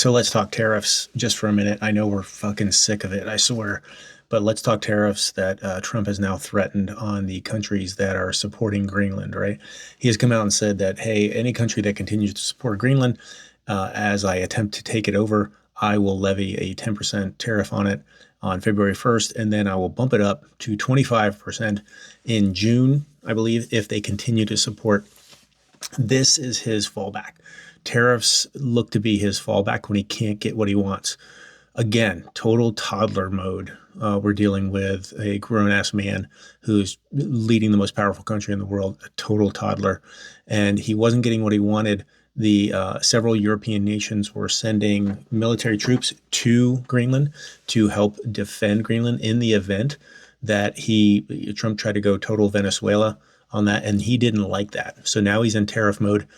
So let's talk tariffs just for a minute. I know we're fucking sick of it, I swear. But let's talk tariffs that Trump has now threatened on the countries that are supporting Greenland, right? He has come out and said that, hey, any country that continues to support Greenland as I attempt to take it over, I will levy a 10% tariff on it on February 1st, and then I will bump it up to 25% in June, I believe, if they continue to support. This is his fallback. Tariffs look to be his fallback when he can't get what he wants. Again, total toddler mode. We're dealing with a grown-ass man who's leading the most powerful country in the world, a total toddler. And he wasn't getting what he wanted. The several European nations were sending military troops to Greenland to help defend Greenland in the event that Trump tried to go total Venezuela on that, and he didn't like that. So now he's in tariff mode.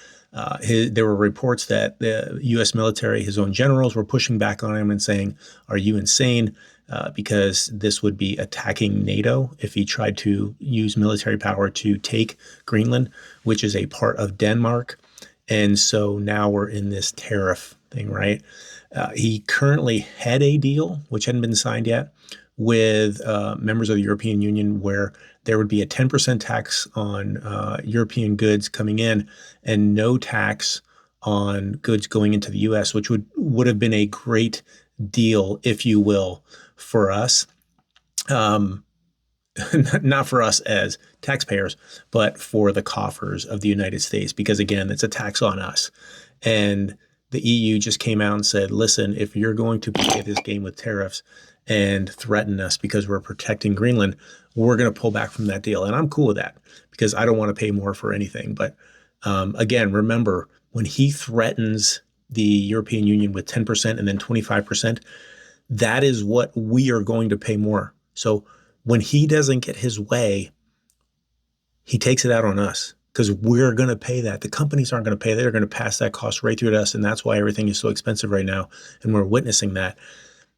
There were reports that the U.S. military, his own generals, were pushing back on him and saying, "Are you insane?" Because this would be attacking NATO if he tried to use military power to take Greenland, which is a part of Denmark. And so now we're in this tariff thing, right? He currently had a deal, which hadn't been signed yet, with members of the European Union where there would be a 10% tax on European goods coming in and no tax on goods going into the U.S., which would have been a great deal, if you will, for us. Not for us as taxpayers, but for the coffers of the United States, because again, it's a tax on us. And the EU just came out and said, listen, if you're going to play this game with tariffs and threaten us because we're protecting Greenland, we're going to pull back from that deal. And I'm cool with that because I don't want to pay more for anything. But again, remember, when he threatens the European Union with 10% and then 25%, that is what we are going to pay more. So when he doesn't get his way, he takes it out on us because we're going to pay that. The companies aren't going to pay that. They're going to pass that cost right through to us. And that's why everything is so expensive right now. And we're witnessing that.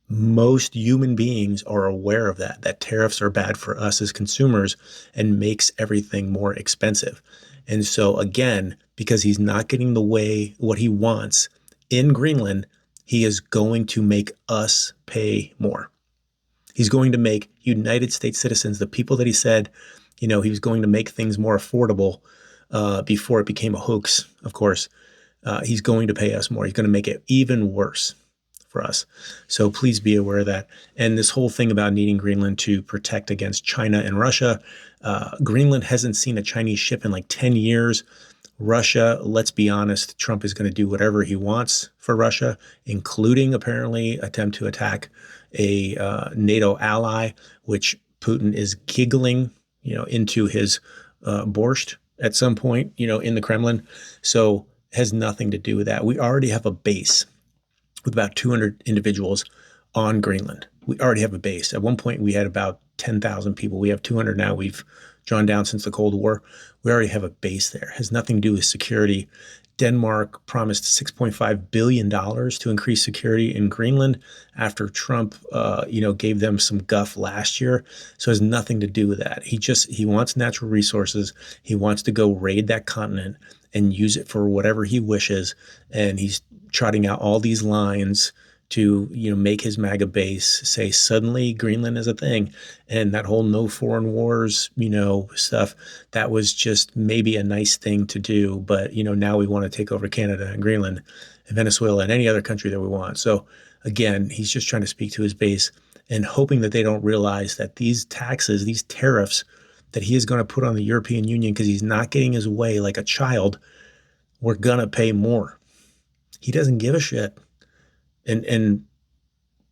Most human beings are aware of that tariffs are bad for us as consumers and makes everything more expensive. And so again, because he's not getting what he wants in Greenland, he is going to make us pay more. He's going to make United States citizens, the people that he said, he was going to make things more affordable before it became a hoax, of course. He's going to pay us more. He's going to make it even worse for us. So please be aware of that. And this whole thing about needing Greenland to protect against China and Russia, Greenland hasn't seen a Chinese ship in like 10 years. Russia, let's be honest, Trump is going to do whatever he wants for Russia, including apparently attempt to attack a NATO ally, which Putin is giggling, into his borscht at some point, in the Kremlin. So it has nothing to do with that. We already have a base with about 200 individuals on Greenland. We already have a base. At one point, we had about 10,000 people. We have 200 now. We've drawn down since the Cold War. We already have a base there. It has nothing to do with security. Denmark promised $6.5 billion to increase security in Greenland after Trump, gave them some guff last year. So it has nothing to do with that. He wants natural resources. He wants to go raid that continent and use it for whatever he wishes. And he's trotting out all these lines to, make his MAGA base say suddenly Greenland is a thing. And that whole no foreign wars, stuff, that was just maybe a nice thing to do. But, now we want to take over Canada and Greenland and Venezuela and any other country that we want. So again, he's just trying to speak to his base and hoping that they don't realize that these taxes, these tariffs that he is going to put on the European Union because he's not getting his way like a child, we're going to pay more. He doesn't give a shit. And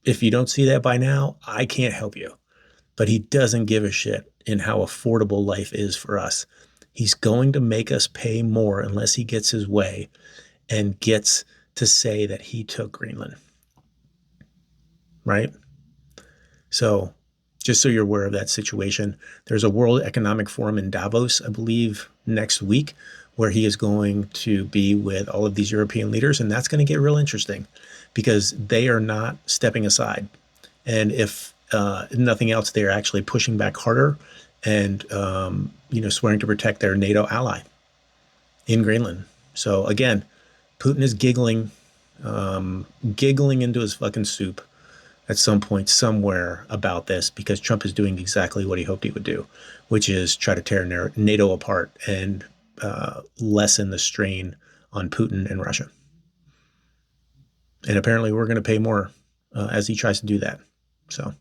if you don't see that by now, I can't help you. But he doesn't give a shit in how affordable life is for us. He's going to make us pay more unless he gets his way and gets to say that he took Greenland. Right? So just so you're aware of that situation, there's a World Economic Forum in Davos, I believe, next week, where he is going to be with all of these European leaders. And that's going to get real interesting because they are not stepping aside. And if nothing else, they're actually pushing back harder and, swearing to protect their NATO ally in Greenland. So again, Putin is giggling. giggling into his fucking soup at some point somewhere about this because Trump is doing exactly what he hoped he would do, which is try to tear NATO apart and lessen the strain on Putin and Russia. And apparently we're going to pay more as he tries to do that. So